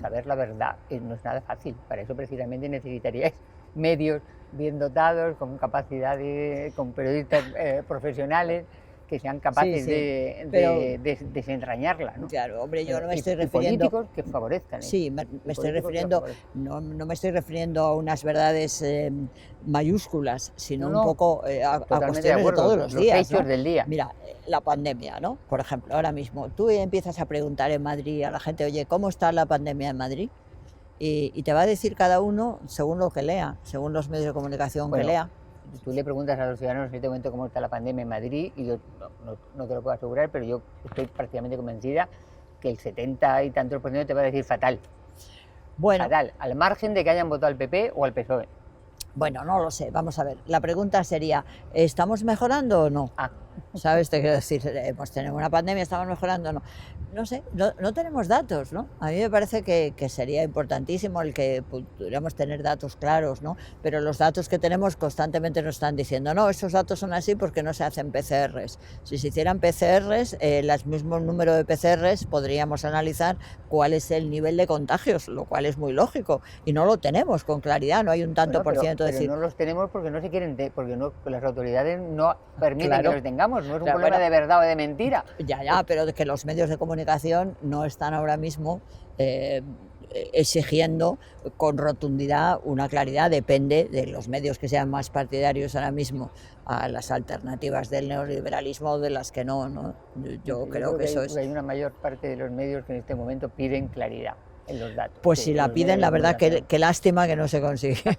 Speaker 1: saber la verdad no es nada fácil. Para eso precisamente necesitaríais medios bien dotados, con capacidades, con periodistas profesionales que sean capaces de desentrañarla, ¿no?
Speaker 2: Claro, hombre, yo no me estoy refiriendo...
Speaker 1: políticos que favorezcan.
Speaker 2: Sí, me estoy refiriendo, no me estoy refiriendo a unas verdades mayúsculas, sino un poco a cuestiones de todos los días.
Speaker 1: Hechos, ¿no? Del día.
Speaker 2: Mira, la pandemia, ¿no? Por ejemplo, ahora mismo, tú empiezas a preguntar en Madrid a la gente, oye, ¿cómo está la pandemia en Madrid? Y te va a decir cada uno según lo que lea, según los medios de comunicación que lea.
Speaker 1: Tú le preguntas a los ciudadanos en este momento cómo está la pandemia en Madrid y yo no te lo puedo asegurar, pero yo estoy prácticamente convencida que el 70 y tantos por ciento te va a decir fatal. Bueno, fatal, al margen de que hayan votado al PP o al PSOE.
Speaker 2: Bueno, no lo sé, vamos a ver. La pregunta sería, ¿estamos mejorando o no? ¿Sabes? Te quiero decir, hemos tenido una pandemia, ¿estamos mejorando o no? No sé, no tenemos datos, ¿no? A mí me parece que sería importantísimo el que pudiéramos tener datos claros, ¿no? Pero los datos que tenemos constantemente nos están diciendo, no, esos datos son así porque no se hacen PCRs. Si se hicieran PCRs, el mismo número de PCRs podríamos analizar cuál es el nivel de contagios, lo cual es muy lógico. Y no lo tenemos con claridad, no hay un tanto por ciento de decir...
Speaker 1: Pero no los tenemos porque no se quieren, porque las autoridades no permiten que los tengamos, no es un problema de verdad o de mentira.
Speaker 2: Ya, pero que los medios de comunicación no están ahora mismo exigiendo con rotundidad una claridad, depende de los medios que sean más partidarios ahora mismo a las alternativas del neoliberalismo o de las que no. Yo creo que eso es...
Speaker 1: Hay una mayor parte de los medios que en este momento piden claridad en los datos.
Speaker 2: Pues si la piden, la verdad que lástima que no se consigue.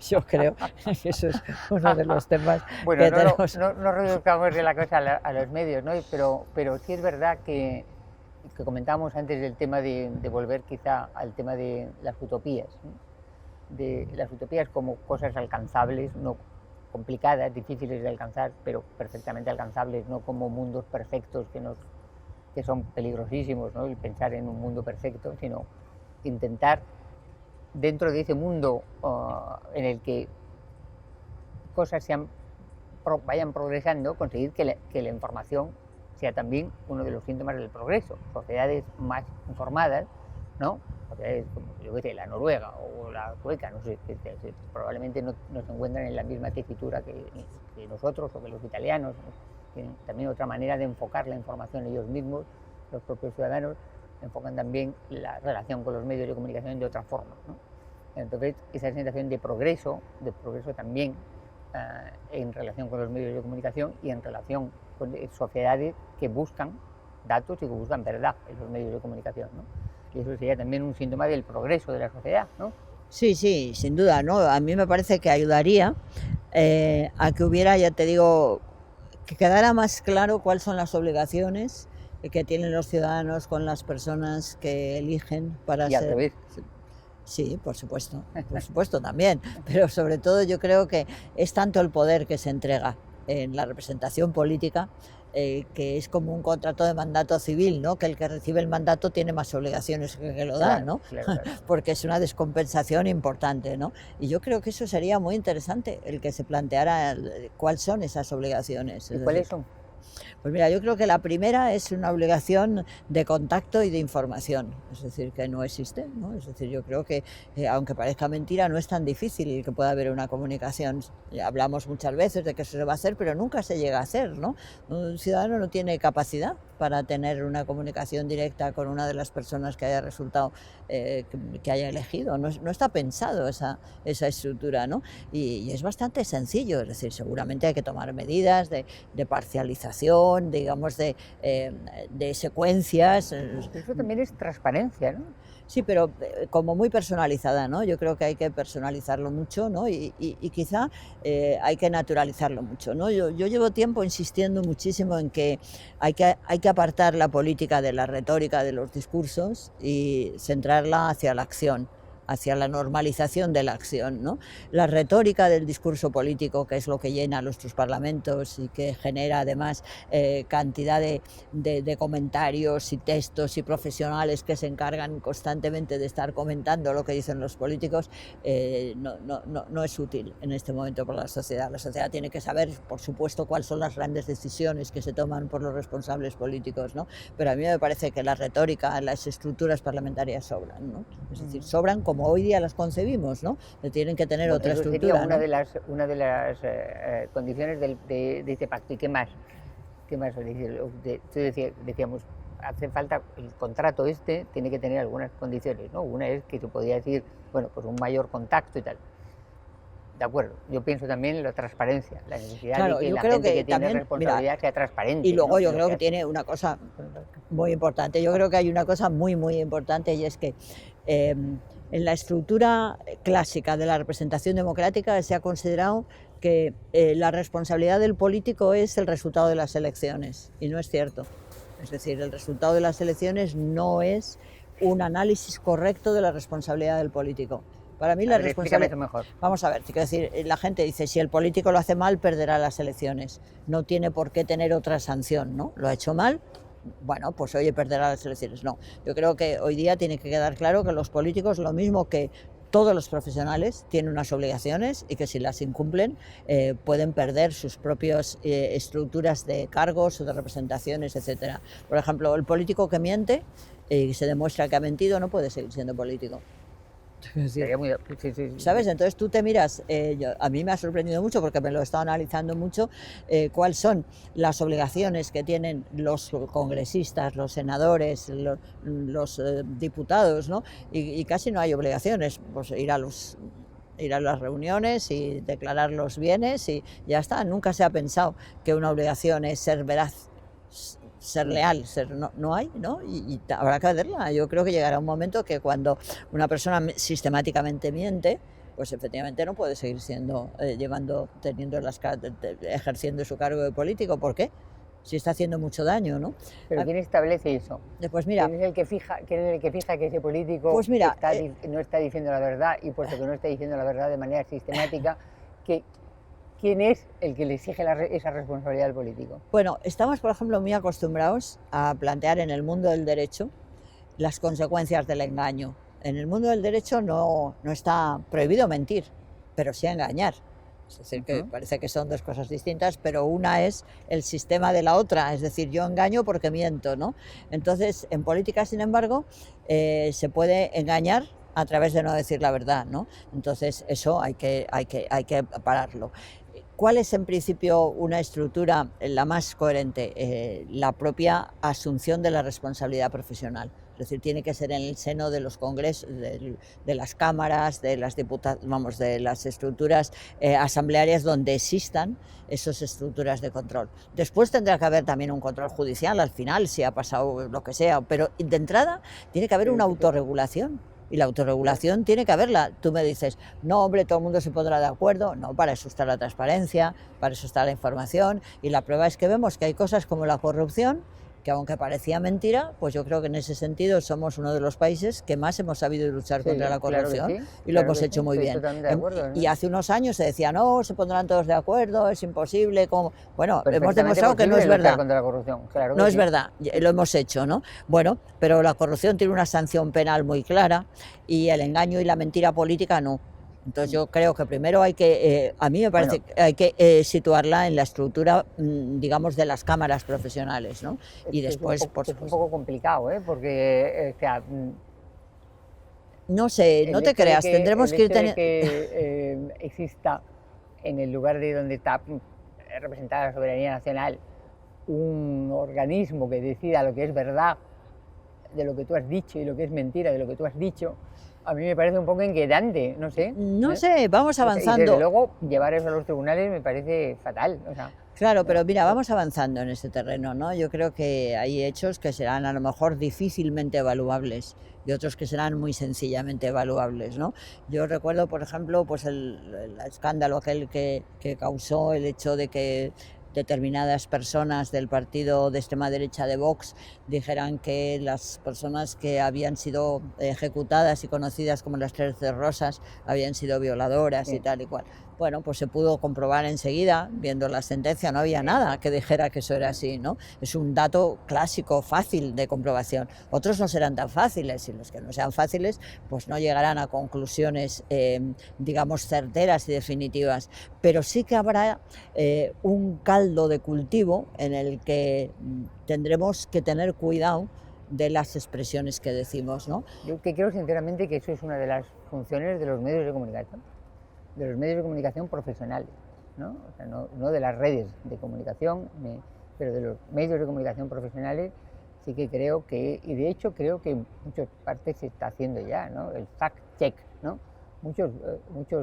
Speaker 2: Yo creo que eso es uno de los temas
Speaker 1: bueno,
Speaker 2: que tenemos.
Speaker 1: No reduzcamos de la cosa a los medios, ¿no? Pero sí es verdad que comentábamos antes del tema de volver quizá al tema de las utopías, ¿no? De las utopías como cosas alcanzables, no complicadas, difíciles de alcanzar, pero perfectamente alcanzables, no como mundos perfectos que son peligrosísimos, ¿no? El pensar en un mundo perfecto, sino intentar dentro de ese mundo en el que cosas vayan progresando, conseguir que la información sea también uno de los síntomas del progreso. Sociedades más informadas, ¿no? Sociedades como, yo qué sé, la noruega o la sueca, no sé, que probablemente no se encuentran en la misma tesitura que nosotros o que los italianos, ¿no? Tienen también otra manera de enfocar la información ellos mismos, los propios ciudadanos enfocan también la relación con los medios de comunicación de otra forma, ¿no? Entonces, esa sensación de progreso también en relación con los medios de comunicación y en relación con sociedades que buscan datos y que buscan verdad en los medios de comunicación, ¿no? Y eso sería también un síntoma del progreso de la sociedad, ¿no?
Speaker 2: Sí, sin duda, ¿no? A mí me parece que ayudaría a que hubiera, ya te digo, que quedara más claro cuáles son las obligaciones que tienen los ciudadanos con las personas que eligen para
Speaker 1: ser... Al revés.
Speaker 2: Sí, por supuesto también, pero sobre todo yo creo que es tanto el poder que se entrega en la representación política, que es como un contrato de mandato civil, ¿no? Que el que recibe el mandato tiene más obligaciones que lo da, ¿no? Claro. Porque es una descompensación importante, ¿no? Y yo creo que eso sería muy interesante, el que se planteara cuáles son esas obligaciones.
Speaker 1: ¿Y cuáles son?
Speaker 2: Pues mira, yo creo que la primera es una obligación de contacto y de información, es decir, que no existe, ¿no? Es decir, yo creo que, aunque parezca mentira, no es tan difícil que pueda haber una comunicación. Hablamos muchas veces de que eso se va a hacer, pero nunca se llega a hacer, ¿no? Un ciudadano no tiene capacidad para tener una comunicación directa con una de las personas que haya resultado, que haya elegido. No está pensado esa estructura, ¿no? Y es bastante sencillo, es decir, seguramente hay que tomar medidas de parcialización, digamos, de secuencias.
Speaker 1: Eso también es transparencia, ¿no?
Speaker 2: Sí, pero como muy personalizada, ¿no? Yo creo que hay que personalizarlo mucho, ¿no? Y quizá hay que naturalizarlo mucho, ¿no? Yo llevo tiempo insistiendo muchísimo en que hay que apartar la política de la retórica de los discursos y centrarla hacia la acción, hacia la normalización de la acción, ¿no? La retórica del discurso político, que es lo que llena nuestros parlamentos y que genera además cantidad de comentarios y textos y profesionales que se encargan constantemente de estar comentando lo que dicen los políticos, no es útil en este momento para la sociedad. La sociedad tiene que saber, por supuesto, cuáles son las grandes decisiones que se toman por los responsables políticos, ¿no? Pero a mí me parece que la retórica, las estructuras parlamentarias sobran, ¿no? Es decir, sobran como hoy día las concebimos, ¿no? Tienen que tener otra estructura.
Speaker 1: Sería una,
Speaker 2: ¿no?
Speaker 1: una de las condiciones de este pacto. ¿Y qué más? ¿Qué más? Decíamos, hace falta, el contrato tiene que tener algunas condiciones, ¿no? Una es que se podría decir, bueno, pues un mayor contacto y tal. De acuerdo, yo pienso también en la transparencia, la necesidad de que la gente que tiene responsabilidad sea transparente.
Speaker 2: Y luego yo creo que tiene una cosa muy importante, yo creo que hay una cosa muy importante, y es que en la estructura clásica de la representación democrática se ha considerado que la responsabilidad del político es el resultado de las elecciones, y no es cierto. Es decir, el resultado de las elecciones no es un análisis correcto de la responsabilidad del político. Para mí la responsabilidad...
Speaker 1: mejor.
Speaker 2: Vamos a ver, quiero decir, la gente dice, si el político lo hace mal, perderá las elecciones. No tiene por qué tener otra sanción, ¿no? Lo ha hecho mal, bueno, pues oye, perderá las elecciones. No, yo creo que hoy día tiene que quedar claro que los políticos, lo mismo que todos los profesionales, tienen unas obligaciones y que si las incumplen pueden perder sus propias estructuras de cargos o de representaciones, etcétera. Por ejemplo, el político que miente y se demuestra que ha mentido no puede seguir siendo político. ¿Sabes? Entonces tú te miras, a mí me ha sorprendido mucho porque me lo he estado analizando mucho, cuáles son las obligaciones que tienen los congresistas, los senadores, los diputados, ¿no? Y casi no hay obligaciones, pues ir a las reuniones y declarar los bienes y ya está. Nunca se ha pensado que una obligación es ser veraz, ser leal, no hay, ¿no? Y habrá que verla. Yo creo que llegará un momento que cuando una persona sistemáticamente miente, pues efectivamente no puede seguir siendo, ejerciendo su cargo de político. ¿Por qué? Si está haciendo mucho daño, ¿no?
Speaker 1: ¿Pero quién establece eso?
Speaker 2: Pues mira,
Speaker 1: ¿Quién es el que fija que ese político
Speaker 2: pues mira,
Speaker 1: no está diciendo la verdad, y puesto que no está diciendo la verdad de manera sistemática, ¿quién es el que le exige esa responsabilidad al político?
Speaker 2: Bueno, estamos, por ejemplo, muy acostumbrados a plantear en el mundo del derecho las consecuencias del engaño. En el mundo del derecho no está prohibido mentir, pero sí engañar. Es decir, que parece que son dos cosas distintas, pero una es el sistema de la otra, es decir, yo engaño porque miento, ¿no? Entonces, en política, sin embargo, se puede engañar a través de no decir la verdad, ¿no? Entonces, eso hay que pararlo. ¿Cuál es en principio una estructura la más coherente? La propia asunción de la responsabilidad profesional. Es decir, tiene que ser en el seno de los congresos, de las cámaras, de las de las estructuras asamblearias donde existan esas estructuras de control. Después tendrá que haber también un control judicial al final, si ha pasado lo que sea, pero de entrada tiene que haber una autorregulación. Y la autorregulación tiene que haberla. Tú me dices, no, hombre, todo el mundo se pondrá de acuerdo. No, para eso está la transparencia, para eso está la información. Y la prueba es que vemos que hay cosas como la corrupción, que aunque parecía mentira, pues yo creo que en ese sentido somos uno de los países que más hemos sabido luchar contra la corrupción,
Speaker 1: claro
Speaker 2: y lo hemos hecho muy bien.
Speaker 1: Acuerdo, ¿no?
Speaker 2: Y hace unos años se decía, no, se pondrán todos de acuerdo, es imposible. Bueno, hemos demostrado que no es verdad.
Speaker 1: Contra la corrupción, claro que
Speaker 2: no es verdad, lo hemos hecho, ¿no? Bueno, pero la corrupción tiene una sanción penal muy clara y el engaño y la mentira política no. Entonces yo creo que primero a mí me parece que hay que situarla en la estructura, digamos, de las cámaras profesionales, ¿no? Y después,
Speaker 1: por supuesto. Es un poco complicado, ¿eh? Porque,
Speaker 2: no sé, no te creas, tendremos que ir teniendo...
Speaker 1: exista en el lugar de donde está representada la soberanía nacional un organismo que decida lo que es verdad de lo que tú has dicho y lo que es mentira de lo que tú has dicho, a mí me parece un poco inquietante, no sé.
Speaker 2: No sé, vamos
Speaker 1: Y desde
Speaker 2: avanzando.
Speaker 1: luego, llevar eso a los tribunales me parece fatal. O sea,
Speaker 2: Claro, pero mira, vamos avanzando en este terreno, ¿no? Yo creo que hay hechos que serán a lo mejor difícilmente evaluables y otros que serán muy sencillamente evaluables, ¿no? Yo recuerdo, por ejemplo, pues el escándalo aquel que causó el hecho de que determinadas personas del partido de extrema derecha de Vox dijeran que las personas que habían sido ejecutadas y conocidas como las 13 Rosas habían sido violadoras y
Speaker 1: sí.
Speaker 2: tal y cual. Bueno, pues se pudo comprobar enseguida, viendo la sentencia, no había nada que dijera que eso era así, ¿no? Es un dato clásico, fácil de comprobación. Otros no serán tan fáciles, y los que no sean fáciles, pues no llegarán a conclusiones, digamos, certeras y definitivas. Pero sí que habrá un caldo de cultivo en el que tendremos que tener cuidado de las expresiones que decimos, ¿no?
Speaker 1: Yo que creo sinceramente que eso es una de las funciones de los medios de comunicación profesionales, ¿no? O sea, no de las redes de comunicación, pero de los medios de comunicación profesionales. Sí que creo que, y de hecho creo que en muchas partes se está haciendo ya, ¿no? El fact-check, ¿no? Muchos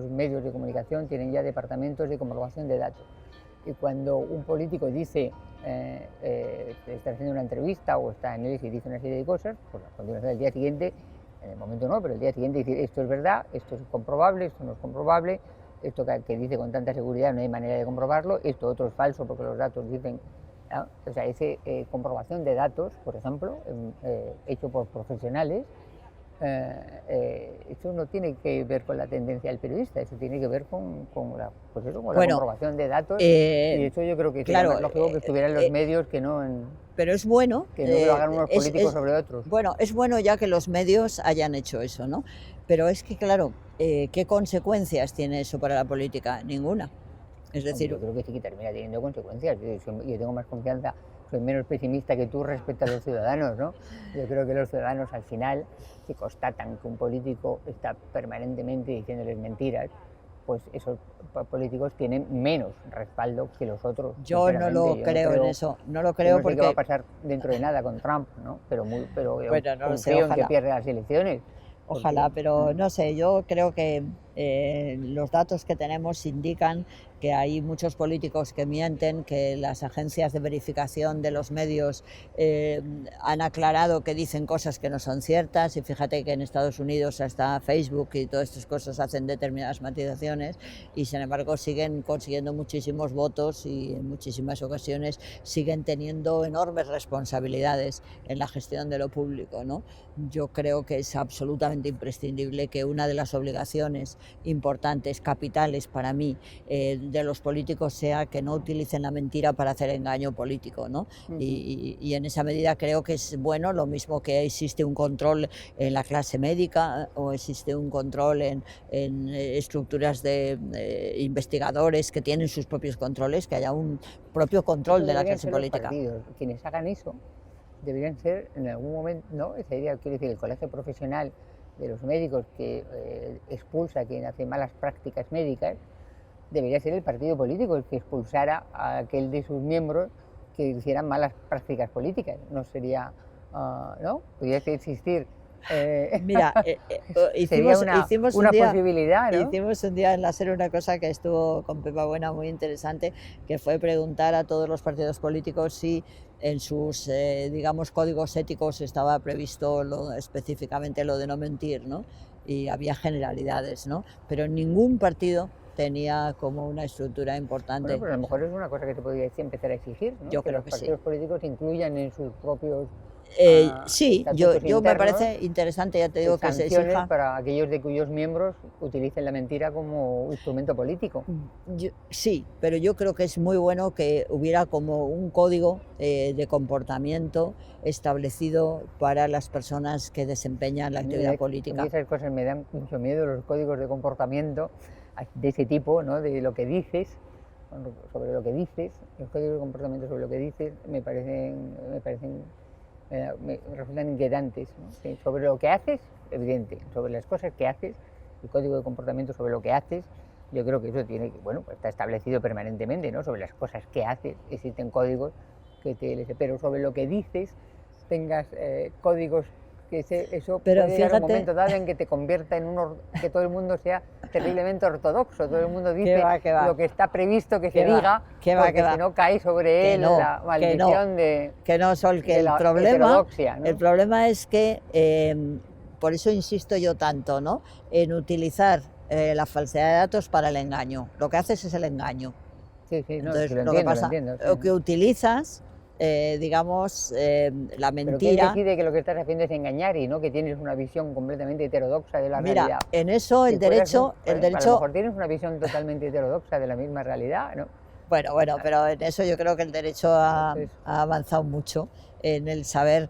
Speaker 1: medios de comunicación tienen ya departamentos de comprobación de datos. Y cuando un político dice, está haciendo una entrevista o está en él y dice una serie de cosas, pues a continuación el día siguiente, en el momento no, pero el día siguiente dice esto es verdad, esto es comprobable, esto no es comprobable, esto que dice con tanta seguridad no hay manera de comprobarlo, esto otro es falso porque los datos dicen, ¿no? O sea, esa comprobación de datos, por ejemplo, hecho por profesionales, eso no tiene que ver con la tendencia del periodista, eso tiene que ver con la
Speaker 2: Bueno,
Speaker 1: comprobación de datos, y de hecho yo creo que sería
Speaker 2: claro,
Speaker 1: más lógico que estuviera en los medios que no
Speaker 2: pero es bueno,
Speaker 1: que lo hagan unos políticos sobre otros.
Speaker 2: bueno, es bueno ya que los medios hayan hecho eso, ¿no? Pero es que, claro, ¿qué consecuencias tiene eso para la política? Ninguna. Es decir,
Speaker 1: yo creo que sí que termina teniendo consecuencias. Yo tengo más confianza, soy menos pesimista que tú respecto a los ciudadanos, ¿no? Yo creo que los ciudadanos al final, si constatan que un político está permanentemente diciéndoles mentiras, pues esos políticos tienen menos respaldo que los otros.
Speaker 2: yo no lo creo en eso, no lo creo
Speaker 1: No sé
Speaker 2: porque...
Speaker 1: qué va a pasar dentro de nada con Trump, ¿no? Pero yo
Speaker 2: Bueno, no lo sé,
Speaker 1: confío en que
Speaker 2: ojalá.
Speaker 1: pierda las elecciones.
Speaker 2: Ojalá, pero no sé, yo creo que los datos que tenemos indican que hay muchos políticos que mienten, que las agencias de verificación de los medios han aclarado que dicen cosas que no son ciertas, y fíjate que en Estados Unidos hasta Facebook y todas estas cosas hacen determinadas matizaciones y sin embargo siguen consiguiendo muchísimos votos y en muchísimas ocasiones siguen teniendo enormes responsabilidades en la gestión de lo público, ¿no? Yo creo que es absolutamente imprescindible que una de las obligaciones importantes, capitales para mí, de los políticos sea que no utilicen la mentira para hacer engaño político, ¿no? Y en esa medida creo que es bueno, lo mismo que existe un control en la clase médica o existe un control en estructuras de investigadores que tienen sus propios controles, que haya un propio control de la clase política.
Speaker 1: Quienes hagan eso deberían ser en algún momento, ¿no? Esa idea, quiero decir, el colegio profesional de los médicos que expulsa a quien hace malas prácticas médicas, debería ser el partido político el que expulsara a aquel de sus miembros que hicieran malas prácticas políticas. No sería, ¿no? Podría existir.
Speaker 2: Mira,
Speaker 1: Sería
Speaker 2: hicimos
Speaker 1: una
Speaker 2: un día,
Speaker 1: posibilidad, ¿no?
Speaker 2: hicimos un día en la SER una cosa que estuvo con Pepa Buena muy interesante, que fue preguntar a todos los partidos políticos si en sus, digamos, códigos éticos estaba previsto específicamente lo de no mentir, ¿no? Y había generalidades, ¿no? Pero ningún partido tenía como una estructura importante.
Speaker 1: Bueno, pero a lo mejor es una cosa que se podría empezar a exigir, ¿no?
Speaker 2: Yo
Speaker 1: que
Speaker 2: creo
Speaker 1: los
Speaker 2: que
Speaker 1: partidos
Speaker 2: sí.
Speaker 1: políticos incluyan en sus propios
Speaker 2: Sí, yo me
Speaker 1: internos,
Speaker 2: parece interesante, ya te digo, que se
Speaker 1: sanciones
Speaker 2: exija.
Speaker 1: para aquellos de cuyos miembros utilicen la mentira como instrumento político.
Speaker 2: Sí, pero yo creo que es muy bueno que hubiera como un código de comportamiento establecido para las personas que desempeñan la actividad política.
Speaker 1: Esas cosas me dan mucho miedo, los códigos de comportamiento de ese tipo, ¿no? De lo que dices, sobre lo que dices, los códigos de comportamiento sobre lo que dices me resultan inquietantes, ¿no? Sí, sobre lo que haces, evidente, sobre las cosas que haces, el código de comportamiento sobre lo que haces, yo creo que eso tiene que, bueno, pues está establecido permanentemente, ¿no? Sobre las cosas que haces existen códigos pero sobre lo que dices tengas códigos que eso
Speaker 2: Pero
Speaker 1: puede llegar a un
Speaker 2: fíjate,
Speaker 1: momento dado en que te convierta en que todo el mundo sea terriblemente ortodoxo, todo el mundo dice
Speaker 2: que va,
Speaker 1: lo que está previsto que se
Speaker 2: que va,
Speaker 1: diga,
Speaker 2: que va,
Speaker 1: porque
Speaker 2: que va.
Speaker 1: si no cae sobre
Speaker 2: Que
Speaker 1: él
Speaker 2: no,
Speaker 1: la
Speaker 2: que
Speaker 1: maldición
Speaker 2: no,
Speaker 1: de
Speaker 2: que no, Sol, que
Speaker 1: la heterodoxia, ¿no?
Speaker 2: el problema es que, por eso insisto yo tanto, ¿no?, en utilizar la falsedad de datos para el engaño. Lo que haces es el engaño.
Speaker 1: Sí, sí, no,
Speaker 2: Entonces,
Speaker 1: sí, lo
Speaker 2: lo que
Speaker 1: entiendo, lo
Speaker 2: pasa,
Speaker 1: entiendo. Sí.
Speaker 2: lo que utilizas, digamos, la
Speaker 1: Pero ¿quién
Speaker 2: mentira.
Speaker 1: decide que lo que estás haciendo es engañar y no que tienes una visión completamente heterodoxa de la
Speaker 2: Mira,
Speaker 1: realidad?
Speaker 2: en eso
Speaker 1: Si
Speaker 2: el
Speaker 1: fueras
Speaker 2: derecho,
Speaker 1: a lo mejor tienes una visión totalmente heterodoxa de la misma realidad, ¿no?
Speaker 2: bueno, pero en eso yo creo que el derecho ha avanzado mucho en el saber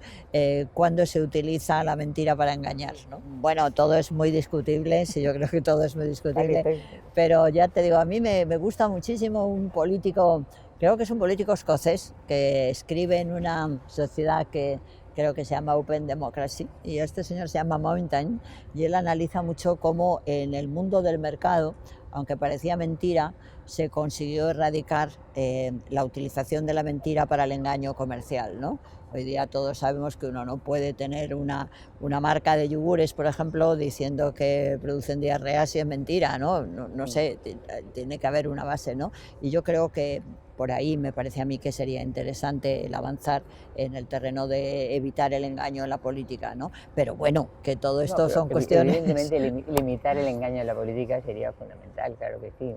Speaker 2: cuándo se utiliza la mentira para engañar, ¿no? Bueno, todo es muy discutible, sí, yo creo que todo es muy discutible, pero ya te digo, a mí me gusta muchísimo un político, creo que es un político escocés, que escribe en una sociedad que creo que se llama Open Democracy, y este señor se llama Mountain, y él analiza mucho cómo en el mundo del mercado, aunque parecía mentira, se consiguió erradicar la utilización de la mentira para el engaño comercial, ¿no? Hoy día todos sabemos que uno no puede tener una marca de yogures, por ejemplo, diciendo que producen diarrea si es mentira, ¿no? No sé, tiene que haber una base, ¿no? Y yo creo que por ahí me parece a mí que sería interesante el avanzar en el terreno de evitar el engaño en la política, ¿no? Pero bueno, que todo esto son cuestiones...
Speaker 1: Evidentemente limitar el engaño en la política sería fundamental, claro que sí.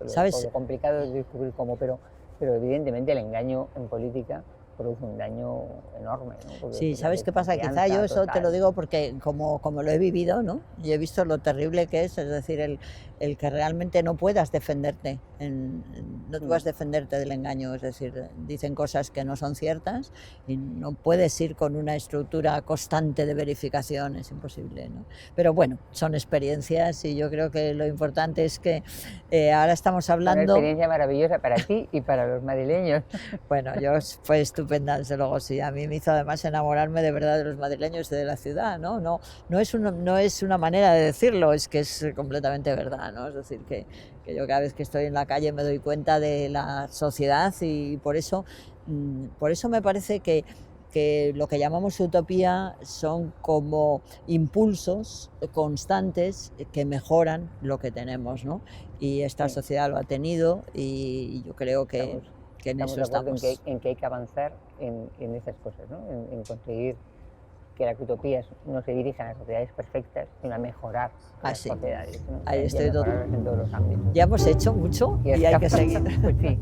Speaker 2: ¿Sabes?
Speaker 1: Lo complicado es descubrir cómo, pero evidentemente el engaño en política produce un daño enorme, ¿no? Porque
Speaker 2: sí, ¿sabes qué pasa? Quizá yo eso te lo digo porque como lo he vivido, ¿no? Y he visto lo terrible que es decir, el que realmente no puedas defenderte, no puedas defenderte del engaño, es decir, dicen cosas que no son ciertas y no puedes ir con una estructura constante de verificación, es imposible, ¿no? Pero bueno, son experiencias y yo creo que lo importante es que ahora estamos hablando...
Speaker 1: Una experiencia maravillosa para ti y para los madrileños.
Speaker 2: Bueno, fue estupenda, desde luego, sí. A mí me hizo además enamorarme de verdad de los madrileños y de la ciudad, ¿no? No es una manera de decirlo, es que es completamente verdad, ¿no? Es decir, que yo cada vez que estoy en la calle me doy cuenta de la sociedad y por eso me parece que lo que llamamos utopía son como impulsos constantes que mejoran lo que tenemos, ¿no? Y esta sociedad lo ha tenido y yo creo que en eso estamos.
Speaker 1: En que hay que avanzar en esas cosas, ¿no? En conseguir que las utopías no se dirijan a sociedades perfectas, sino a mejorar las sociedades, ¿no?
Speaker 2: Ahí estoy
Speaker 1: en todos los ámbitos.
Speaker 2: Ya hemos hecho mucho y hay que seguir.
Speaker 1: Pues sí.